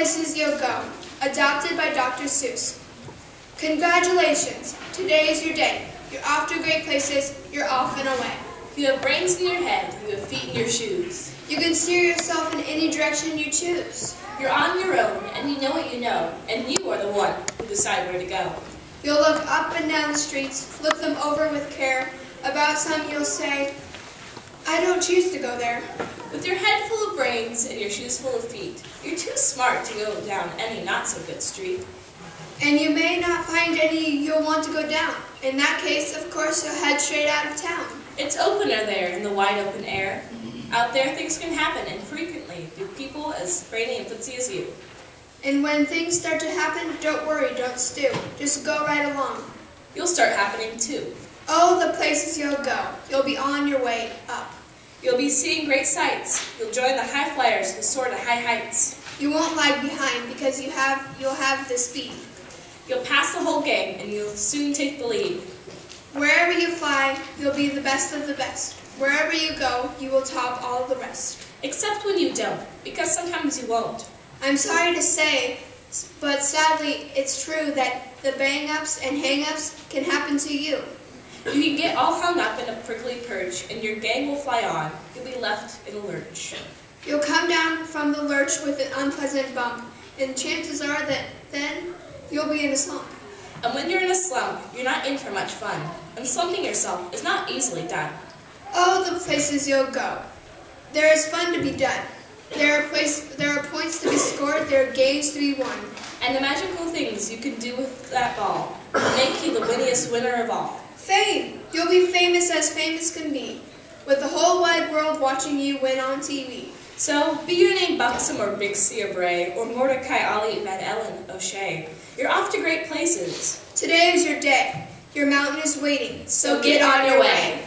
places you'll go, adopted by Dr. Seuss. Congratulations, today is your day. You're off to great places, you're off and away. You have brains in your head, you have feet in your shoes. You can steer yourself in any direction you choose. You're on your own, and you know what you know, and you are the one who decide where to go. You'll look up and down the streets, look them over with care. About some you'll say, I don't choose to go there. With your head full of brains and your shoes full of feet, you're too smart to go down any not-so-good street. And you may not find any you'll want to go down. In that case, of course, you'll head straight out of town. It's opener there in the wide open air. Out there things can happen, and frequently with people as brainy and footsie as you. And when things start to happen, don't worry, don't stew. Just go right along. You'll start happening too. Oh, the places you'll go. You'll be on your way up. You'll be seeing great sights. You'll join the high flyers who soar to high heights. You won't lag behind because you'll have the speed. You'll pass the whole gang, and you'll soon take the lead. Wherever you fly, you'll be the best of the best. Wherever you go, you will top all the rest. Except when you don't, because sometimes you won't. I'm sorry to say, but sadly, it's true that the bang-ups and hang-ups can happen to you. You can get all hung up in a prickly perch, and your gang will fly on. You'll be left in a lurch. You'll come down from the lurch with an unpleasant bump, and chances are that then you'll be in a slump. And when you're in a slump, you're not in for much fun. And slumping yourself is not easily done. Oh, the places you'll go. There is fun to be done. There are points to be scored, there are games to be won. And the magical things you can do with that ball will make you the winniest winner of all. Fame! You'll be famous as famous can be, with the whole wide world watching you win on TV. So, be your name Buxom or Bixie Bray, or Mordecai Ali Van Ellen O'Shea. You're off to great places. Today is your day. Your mountain is waiting, So get on your way.